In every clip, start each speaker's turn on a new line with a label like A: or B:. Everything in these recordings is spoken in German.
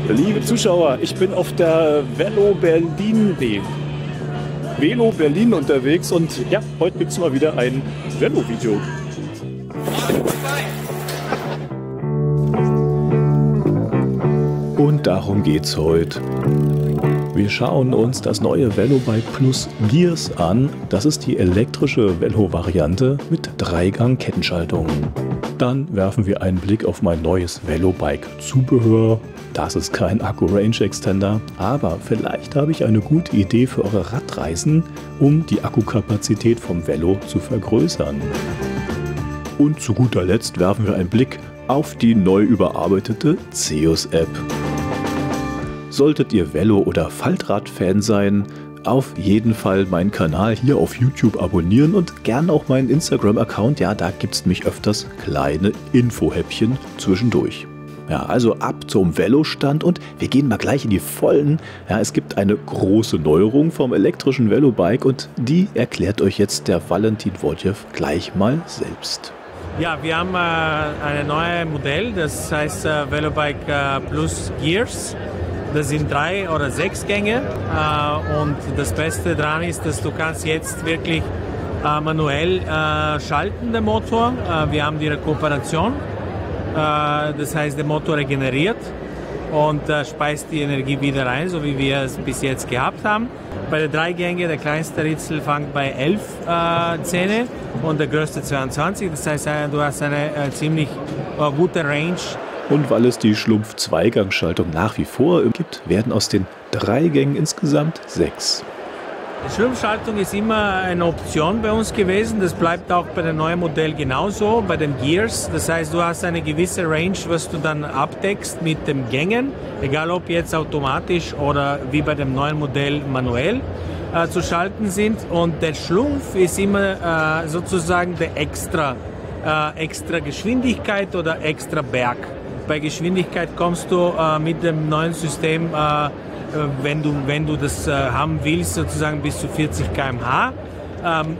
A: Liebe Zuschauer, ich bin auf der Velo Berlin unterwegs und ja, heute gibt es mal wieder ein Velo-Video. Und darum geht's heute. Wir schauen uns das neue Velobike Plus Gears an. Das ist die elektrische Velo-Variante mit Dreigang-Kettenschaltung. Dann werfen wir einen Blick auf mein neues Velobike-Zubehör. Das ist kein Akku-Range-Extender, aber vielleicht habe ich eine gute Idee für eure Radreisen, um die Akkukapazität vom Velo zu vergrößern. Und zu guter Letzt werfen wir einen Blick auf die neu überarbeitete Zeus-App. Solltet ihr Velo- oder Faltrad-Fan sein, auf jeden Fall meinen Kanal hier auf YouTube abonnieren und gern auch meinen Instagram-Account. Ja, da gibt es nämlich öfters kleine Infohäppchen zwischendurch. Ja, also ab zum Velostand und wir gehen mal gleich in die Vollen. Ja, es gibt eine große Neuerung vom elektrischen Velobike und die erklärt euch jetzt der Valentin Wodjew gleich mal selbst.
B: Ja, wir haben ein neues Modell, das heißt Velobike Plus Gears. Das sind 3 oder 6 Gänge und das Beste daran ist, dass du kannst jetzt wirklich manuell schalten den Motor. Wir haben die Rekuperation, das heißt der Motor regeneriert und speist die Energie wieder rein, so wie wir es bis jetzt gehabt haben. Bei den 3 Gängen, der kleinste Ritzel fängt bei 11 Zähne und der größte 22. Das heißt, du hast eine ziemlich gute Range.
A: Und weil es die Schlumpf-Zweigangschaltung nach wie vor gibt, werden aus den 3 Gängen insgesamt 6.
B: Die Schlumpfschaltung ist immer eine Option bei uns gewesen. Das bleibt auch bei dem neuen Modell genauso, bei den Gears. Das heißt, du hast eine gewisse Range, was du dann abdeckst mit den Gängen, egal ob jetzt automatisch oder wie bei dem neuen Modell manuell zu schalten sind. Und der Schlumpf ist immer sozusagen der extra Geschwindigkeit oder extra Berg. Bei Geschwindigkeit kommst du mit dem neuen System, wenn du das haben willst, sozusagen bis zu 40 km/h.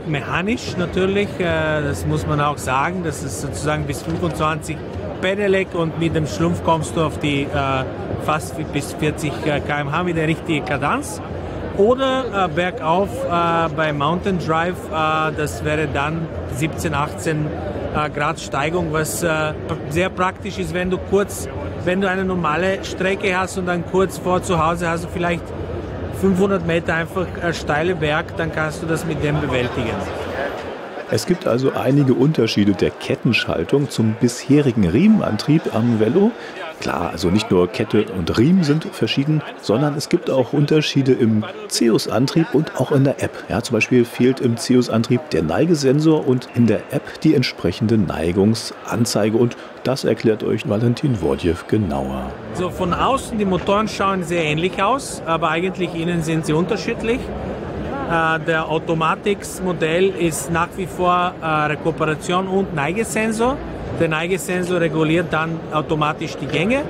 B: Mechanisch natürlich, das muss man auch sagen, das ist sozusagen bis 25 Pedelec und mit dem Schlumpf kommst du auf die fast bis 40 km/h mit der richtigen Kadenz. Oder bergauf bei Mountain Drive, das wäre dann 17, 18 Grad Steigung, was sehr praktisch ist, wenn du eine normale Strecke hast und dann kurz vor zu Hause hast du vielleicht 500 Meter einfach steile Berg, dann kannst du das mit dem bewältigen.
A: Es gibt also einige Unterschiede der Kettenschaltung zum bisherigen Riemenantrieb am Velo. Klar, also nicht nur Kette und Riemen sind verschieden, sondern es gibt auch Unterschiede im Zeus-Antrieb und auch in der App. Ja, zum Beispiel fehlt im Zeus-Antrieb der Neigesensor und in der App die entsprechende Neigungsanzeige. Und das erklärt euch Valentin Wodjew genauer.
B: So von außen, die Motoren schauen sehr ähnlich aus, aber eigentlich innen sind sie unterschiedlich. Der Automatics-Modell ist nach wie vor Rekuperation und Neigesensor. Der Neigesensor reguliert dann automatisch die Gänge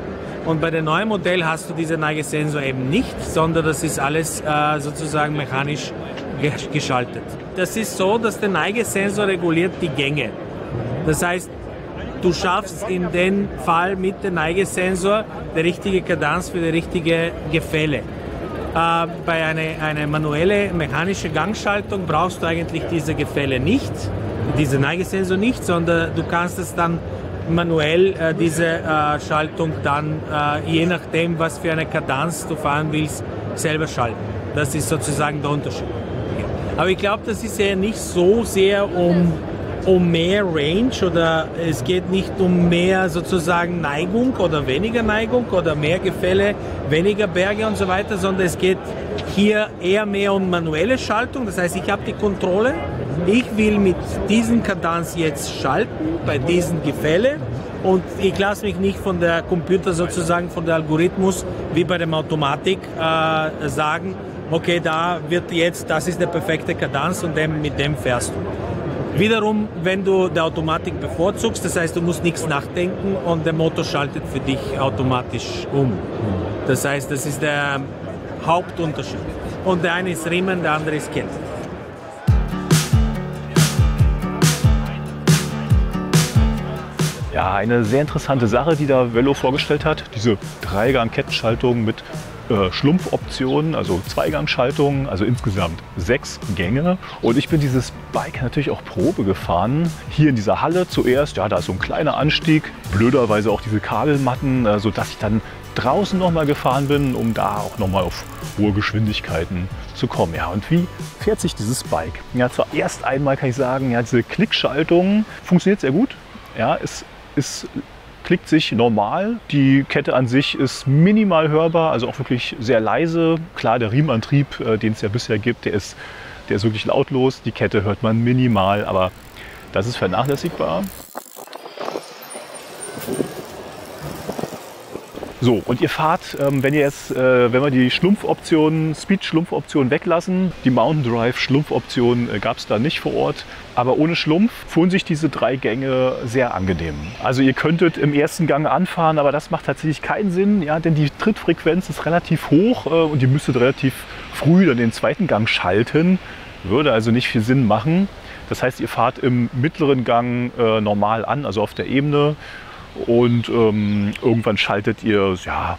B: und bei dem neuen Modell hast du diesen Neigesensor eben nicht, sondern das ist alles sozusagen mechanisch geschaltet. Das ist so, dass der Neigesensor reguliert die Gänge. Das heißt, du schaffst in dem Fall mit dem Neigesensor die richtige Kadenz für die richtige Gefälle. Bei einer manuelle mechanische Gangschaltung brauchst du eigentlich diese Gefälle nicht, diese Neigesensor nicht, sondern du kannst es dann manuell, diese Schaltung dann, je nachdem, was für eine Kadenz du fahren willst, selber schalten. Das ist sozusagen der Unterschied. Aber ich glaube, das ist ja nicht so sehr um mehr Range oder es geht nicht um mehr sozusagen Neigung oder weniger Neigung oder mehr Gefälle, weniger Berge und so weiter, sondern es geht hier eher mehr um manuelle Schaltung. Das heißt, ich habe die Kontrolle, ich will mit diesen Kadenz jetzt schalten bei diesen Gefälle und ich lasse mich nicht von der Computer sozusagen, von der Algorithmus wie bei dem Automatik sagen, okay, da wird jetzt, das ist der perfekte Kadenz und mit dem fährst du. Wiederum, wenn du die Automatik bevorzugst, das heißt, du musst nichts nachdenken und der Motor schaltet für dich automatisch um. Das heißt, das ist der Hauptunterschied. Und der eine ist Riemen, der andere ist Kette.
A: Ja, eine sehr interessante Sache, die da Velo vorgestellt hat. Diese Dreigang-Kettenschaltung mit Schlumpfoptionen, also Zweigangschaltung, also insgesamt 6 Gänge. Und ich bin dieses Bike natürlich auch Probe gefahren. Hier in dieser Halle zuerst, ja, da ist so ein kleiner Anstieg, blöderweise auch diese Kabelmatten, sodass ich dann draußen nochmal gefahren bin, um da auch nochmal auf hohe Geschwindigkeiten zu kommen. Ja, und wie fährt sich dieses Bike? Ja, zuerst einmal kann ich sagen, ja, diese Klickschaltung funktioniert sehr gut. Ja, es klickt sich normal. Die Kette an sich ist minimal hörbar, also auch wirklich sehr leise. Klar, der Riemenantrieb, den es ja bisher gibt, der ist wirklich lautlos. Die Kette hört man minimal, aber das ist vernachlässigbar. So, und ihr fahrt, wenn wir die Schlumpfoption, Speed-Schlumpfoption weglassen, die Mountain Drive Schlumpfoption gab es da nicht vor Ort, aber ohne Schlumpf fuhren sich diese 3 Gänge sehr angenehm. Also ihr könntet im ersten Gang anfahren, aber das macht tatsächlich keinen Sinn, ja, denn die Trittfrequenz ist relativ hoch und ihr müsstet relativ früh dann den zweiten Gang schalten, würde also nicht viel Sinn machen. Das heißt, ihr fahrt im mittleren Gang normal an, also auf der Ebene. Und irgendwann schaltet ihr, ja,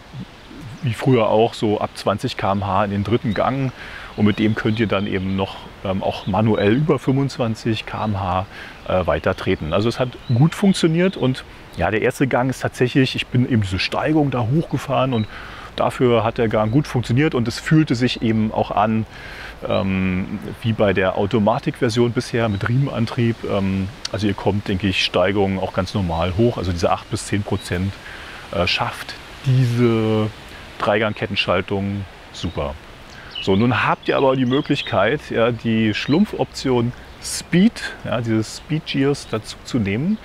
A: wie früher auch, so ab 20 km/h in den dritten Gang. Und mit dem könnt ihr dann eben noch auch manuell über 25 km/h weiter treten. Also es hat gut funktioniert und ja, der erste Gang ist tatsächlich, ich bin eben diese Steigung da hochgefahren und dafür hat der Gang gut funktioniert und es fühlte sich eben auch an, wie bei der Automatikversion bisher mit Riemenantrieb. Also ihr kommt, denke ich, Steigungen auch ganz normal hoch. Also diese 8-10% schafft diese Dreigang-Kettenschaltung super. So, nun habt ihr aber die Möglichkeit, ja, die Schlumpfoption Speed, ja, dieses Speed Gears dazu zu nehmen.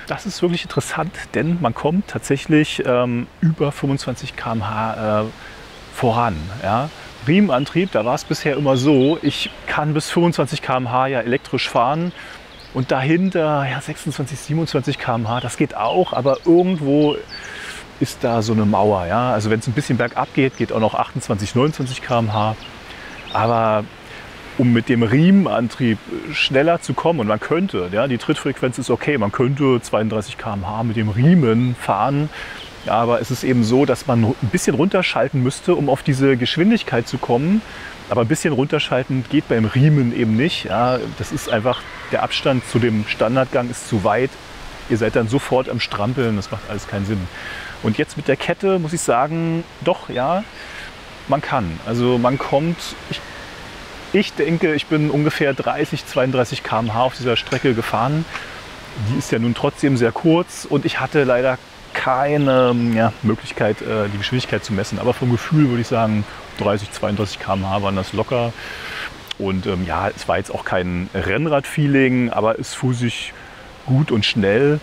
A: Das ist wirklich interessant, denn man kommt tatsächlich über 25 km/h voran. Ja. Riemenantrieb, da war es bisher immer so, ich kann bis 25 km/h ja elektrisch fahren und dahinter ja, 26, 27 km/h, das geht auch, aber irgendwo ist da so eine Mauer. Ja. Also wenn es ein bisschen bergab geht, geht auch noch 28, 29 km/h. Aber um mit dem Riemenantrieb schneller zu kommen, und man könnte, ja, die Trittfrequenz ist okay, man könnte 32 km/h mit dem Riemen fahren, aber es ist eben so, dass man ein bisschen runterschalten müsste, um auf diese Geschwindigkeit zu kommen. Aber ein bisschen runterschalten geht beim Riemen eben nicht. Ja, das ist einfach, der Abstand zu dem Standardgang ist zu weit. Ihr seid dann sofort am Strampeln, das macht alles keinen Sinn. Und jetzt mit der Kette muss ich sagen, doch, ja, man kann. Also man kommt, ich denke, ich bin ungefähr 30, 32 km/h auf dieser Strecke gefahren. Die ist ja nun trotzdem sehr kurz und ich hatte leider keine Möglichkeit, die Geschwindigkeit zu messen. Aber vom Gefühl würde ich sagen, 30, 32 km/h waren das locker. Und ja, es war jetzt auch kein Rennrad-Feeling, aber es fuhr sich gut und schnell.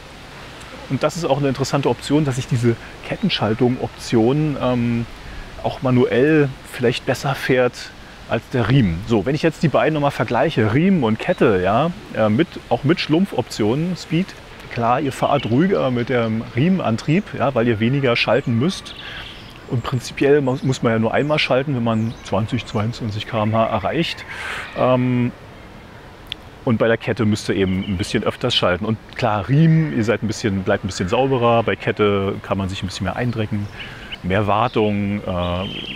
A: Und das ist auch eine interessante Option, dass ich diese Kettenschaltung-Option auch manuell vielleicht besser fährt als der Riemen. So, wenn ich jetzt die beiden nochmal vergleiche, Riemen und Kette, ja, auch mit Schlumpfoptionen, Speed, klar, ihr fahrt ruhiger mit dem Riemenantrieb, ja, weil ihr weniger schalten müsst. Und prinzipiell muss man ja nur einmal schalten, wenn man 20, 22 km/h erreicht. Und bei der Kette müsst ihr eben ein bisschen öfters schalten. Und klar, Riemen, ihr bleibt ein bisschen sauberer. Bei Kette kann man sich ein bisschen mehr eindrecken. Mehr Wartung,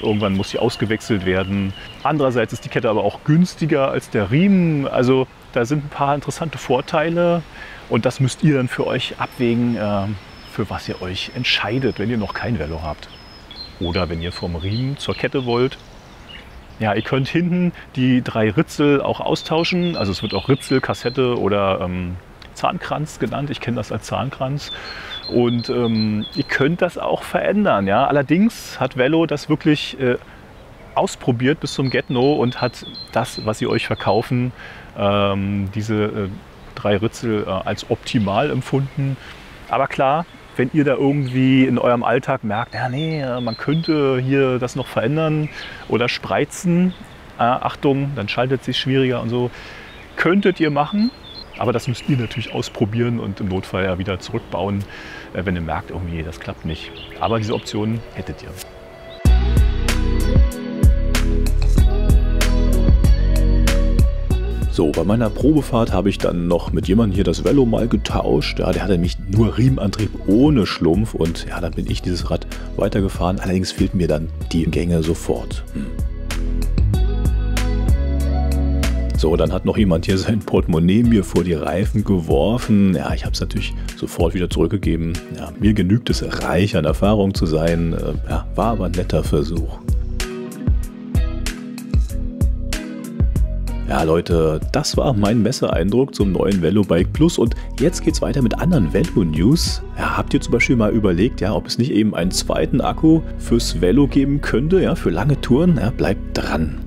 A: irgendwann muss sie ausgewechselt werden. Andererseits ist die Kette aber auch günstiger als der Riemen. Also da sind ein paar interessante Vorteile. Und das müsst ihr dann für euch abwägen, für was ihr euch entscheidet, wenn ihr noch kein Velo habt. Oder wenn ihr vom Riemen zur Kette wollt. Ja, ihr könnt hinten die 3 Ritzel auch austauschen. Also es wird auch Ritzel, Kassette oder Zahnkranz genannt. Ich kenne das als Zahnkranz. Und ihr könnt das auch verändern. Ja? Allerdings hat Velo das wirklich ausprobiert bis zum Get-No und hat das, was sie euch verkaufen, diese 3 Ritzel als optimal empfunden. Aber klar, wenn ihr da irgendwie in eurem Alltag merkt, ja, nee, man könnte hier das noch verändern oder spreizen, Achtung, dann schaltet es sich schwieriger und so, könntet ihr machen. Aber das müsst ihr natürlich ausprobieren und im Notfall ja wieder zurückbauen, wenn ihr merkt, irgendwie, das klappt nicht. Aber diese Option hättet ihr. So, bei meiner Probefahrt habe ich dann noch mit jemandem hier das Velo mal getauscht. Ja, der hatte nämlich nur Riemenantrieb ohne Schlumpf und ja, dann bin ich dieses Rad weitergefahren. Allerdings fehlten mir dann die Gänge sofort. So, dann hat noch jemand hier sein Portemonnaie mir vor die Reifen geworfen. Ja, ich habe es natürlich sofort wieder zurückgegeben. Ja, mir genügt es, reich an Erfahrung zu sein. Ja, war aber ein netter Versuch. Ja Leute, das war mein Messeeindruck zum neuen Velobike Plus und jetzt geht's weiter mit anderen Velo-News. Ja, habt ihr zum Beispiel mal überlegt, ja, ob es nicht eben einen zweiten Akku fürs Velo geben könnte, ja, für lange Touren? Ja, bleibt dran.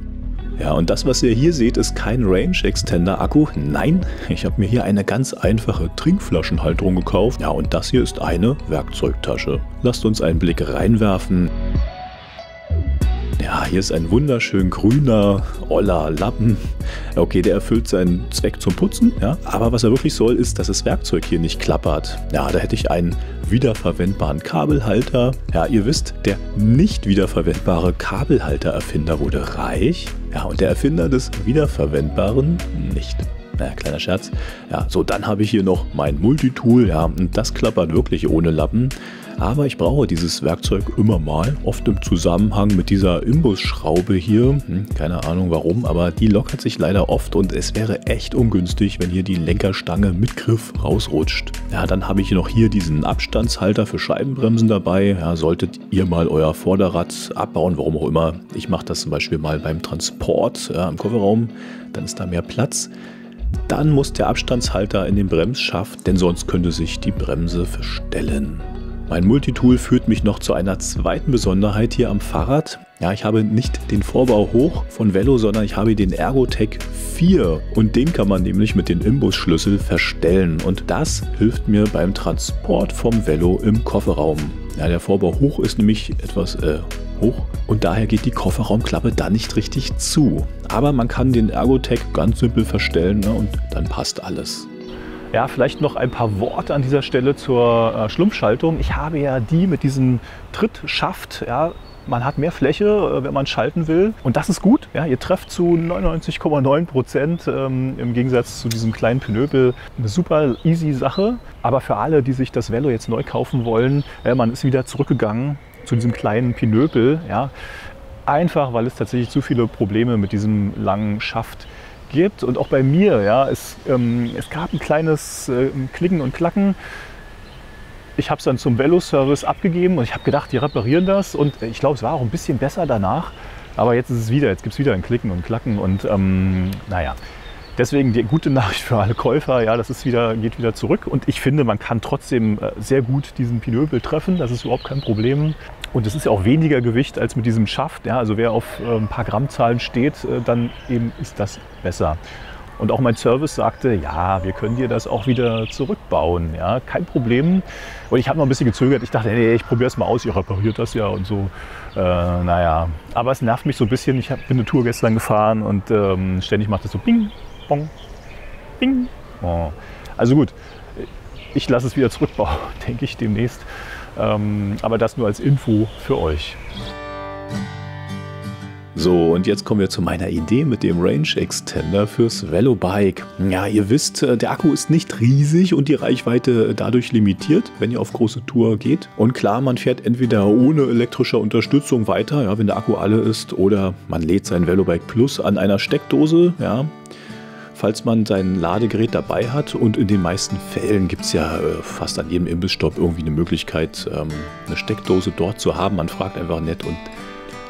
A: Ja, und das, was ihr hier seht, ist kein Range Extender Akku. Nein, ich habe mir hier eine ganz einfache Trinkflaschenhalterung gekauft. Ja, und das hier ist eine Werkzeugtasche. Lasst uns einen Blick reinwerfen. Ja, hier ist ein wunderschön grüner, oller Lappen. Okay, der erfüllt seinen Zweck zum Putzen, ja. Aber was er wirklich soll, ist, dass das Werkzeug hier nicht klappert. Ja, da hätte ich einen wiederverwendbaren Kabelhalter. Ja, ihr wisst, der nicht wiederverwendbare Kabelhaltererfinder wurde reich. Ja, und der Erfinder des wiederverwendbaren nicht. Naja, kleiner Scherz. Ja, so, dann habe ich hier noch mein Multitool. Ja, und das klappert wirklich ohne Lappen. Aber ich brauche dieses Werkzeug immer mal, oft im Zusammenhang mit dieser Imbusschraube hier. Keine Ahnung warum, aber die lockert sich leider oft und es wäre echt ungünstig, wenn hier die Lenkerstange mit Griff rausrutscht. Ja, dann habe ich noch hier diesen Abstandshalter für Scheibenbremsen dabei. Ja, solltet ihr mal euer Vorderrad abbauen, warum auch immer. Ich mache das zum Beispiel mal beim Transport im Kofferraum, dann ist da mehr Platz. Dann muss der Abstandshalter in den Bremsschaft, denn sonst könnte sich die Bremse verstellen. Mein Multitool führt mich noch zu einer zweiten Besonderheit hier am Fahrrad. Ja, ich habe nicht den Vorbau hoch von Velo, sondern ich habe den Ergotech 4 und den kann man nämlich mit dem Imbusschlüssel verstellen und das hilft mir beim Transport vom Velo im Kofferraum. Ja, der Vorbau hoch ist nämlich etwas hoch und daher geht die Kofferraumklappe da nicht richtig zu. Aber man kann den Ergotech ganz simpel verstellen, ne, und dann passt alles. Ja, vielleicht noch ein paar Worte an dieser Stelle zur Schlumpfschaltung. Ich habe ja die mit diesem Trittschaft. Ja, man hat mehr Fläche, wenn man schalten will. Und das ist gut. Ja, ihr trefft zu 99,9% im Gegensatz zu diesem kleinen Pinöpel. Eine super easy Sache. Aber für alle, die sich das Velo jetzt neu kaufen wollen, man ist wieder zurückgegangen zu diesem kleinen Pinöpel. Ja, einfach, weil es tatsächlich zu viele Probleme mit diesem langen Schaft gibt. Und auch bei mir, ja, es gab ein kleines Klicken und Klacken. Ich habe es dann zum Velo-Service abgegeben und ich habe gedacht, die reparieren das. Und ich glaube, es war auch ein bisschen besser danach. Aber jetzt ist es wieder, jetzt gibt es wieder ein Klicken und Klacken. Und naja, deswegen die gute Nachricht für alle Käufer, ja, das ist geht wieder zurück. Und ich finde, man kann trotzdem sehr gut diesen Pinöpel treffen. Das ist überhaupt kein Problem. Und es ist ja auch weniger Gewicht als mit diesem Schaft. Ja, also wer auf ein paar Grammzahlen steht, dann eben ist das besser. Und auch mein Service sagte, ja, wir können dir das auch wieder zurückbauen. Ja, kein Problem. Und ich habe noch ein bisschen gezögert. Ich dachte, nee, ich probiere es mal aus, ihr repariert das ja und so. Naja, aber es nervt mich so ein bisschen. Ich bin eine Tour gestern gefahren und ständig macht es so bing, bong, bing. Oh. Also gut, ich lasse es wieder zurückbauen, denke ich demnächst. Aber das nur als Info für euch. So, und jetzt kommen wir zu meiner Idee mit dem Range Extender fürs Velobike. Ja, ihr wisst, der Akku ist nicht riesig und die Reichweite dadurch limitiert, wenn ihr auf große Tour geht. Und klar, man fährt entweder ohne elektrische Unterstützung weiter, ja, wenn der Akku alle ist, oder man lädt sein Velobike Plus an einer Steckdose, ja. Falls man sein Ladegerät dabei hat, und in den meisten Fällen gibt es ja fast an jedem Imbissstopp irgendwie eine Möglichkeit, eine Steckdose dort zu haben. Man fragt einfach nett und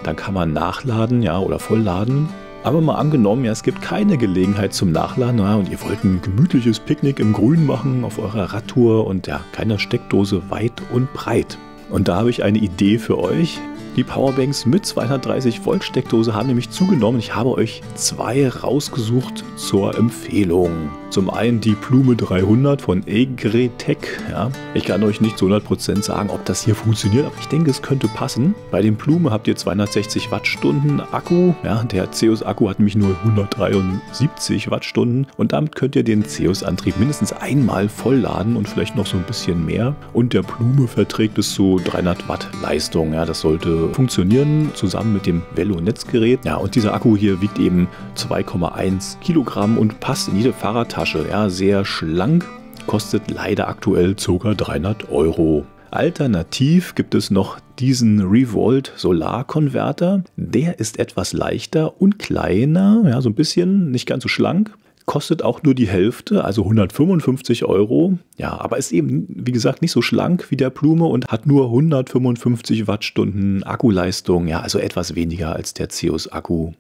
A: dann kann man nachladen, ja, oder vollladen. Aber mal angenommen, ja, es gibt keine Gelegenheit zum Nachladen, ja, und ihr wollt ein gemütliches Picknick im Grün machen auf eurer Radtour und ja, keine Steckdose weit und breit. Und da habe ich eine Idee für euch. Die Powerbanks mit 230 Volt Steckdose haben nämlich zugenommen. Ich habe euch 2 rausgesucht zur Empfehlung. Zum einen die Plume 300 von Egretec. Ja, ich kann euch nicht zu 100% sagen, ob das hier funktioniert, aber ich denke, es könnte passen. Bei den Plume habt ihr 260 Wattstunden Akku. Ja, der Zeus-Akku hat nämlich nur 173 Wattstunden und damit könnt ihr den Zeus-Antrieb mindestens einmal vollladen und vielleicht noch so ein bisschen mehr. Und der Plume verträgt bis zu 300 Watt Leistung. Ja, das sollte funktionieren zusammen mit dem Velo-Netzgerät. Ja, und dieser Akku hier wiegt eben 2,1 Kilogramm und passt in jede Fahrradtasche. Ja, sehr schlank, kostet leider aktuell ca. 300 Euro. Alternativ gibt es noch diesen Revolt Solarkonverter. Der ist etwas leichter und kleiner, ja, so ein bisschen, nicht ganz so schlank. Kostet auch nur die Hälfte, also 155 Euro. Ja, aber ist eben, wie gesagt, nicht so schlank wie der Plume und hat nur 155 Wattstunden Akkuleistung. Ja, also etwas weniger als der Zeus-Akku.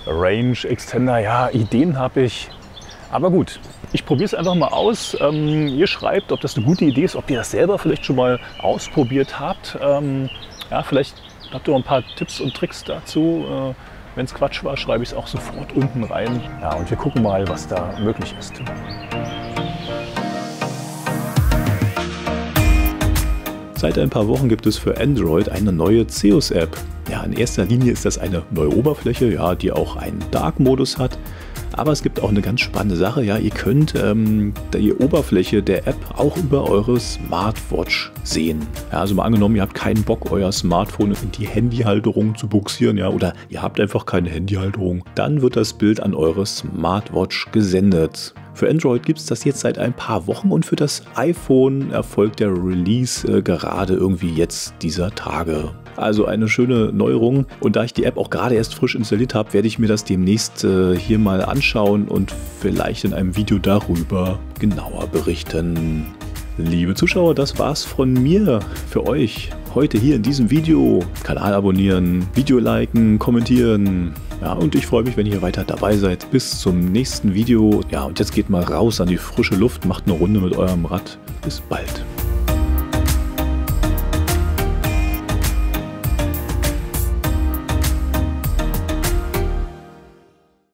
A: Range Extender, ja, Ideen habe ich. Aber gut, ich probiere es einfach mal aus. Ihr schreibt, ob das eine gute Idee ist, ob ihr das selber vielleicht schon mal ausprobiert habt. Ja, vielleicht habt ihr noch ein paar Tipps und Tricks dazu. Wenn es Quatsch war, schreibe ich es auch sofort unten rein. Ja, und wir gucken mal, was da möglich ist. Seit ein paar Wochen gibt es für Android eine neue Zeus-App. Ja, in erster Linie ist das eine neue Oberfläche, ja, die auch einen Dark-Modus hat. Aber es gibt auch eine ganz spannende Sache. Ja, ihr könnt die Oberfläche der App auch über eure Smartwatch sehen. Ja, also mal angenommen, ihr habt keinen Bock, euer Smartphone in die Handyhalterung zu buxieren, ja, oder ihr habt einfach keine Handyhalterung. Dann wird das Bild an eure Smartwatch gesendet. Für Android gibt es das jetzt seit ein paar Wochen und für das iPhone erfolgt der Release gerade irgendwie jetzt dieser Tage. Also eine schöne Neuerung und da ich die App auch gerade erst frisch installiert habe, werde ich mir das demnächst hier mal anschauen und vielleicht in einem Video darüber genauer berichten. Liebe Zuschauer, das war's von mir für euch heute hier in diesem Video. Kanal abonnieren, Video liken, kommentieren. Ja, und ich freue mich, wenn ihr weiter dabei seid. Bis zum nächsten Video. Ja, und jetzt geht mal raus an die frische Luft, macht eine Runde mit eurem Rad. Bis bald.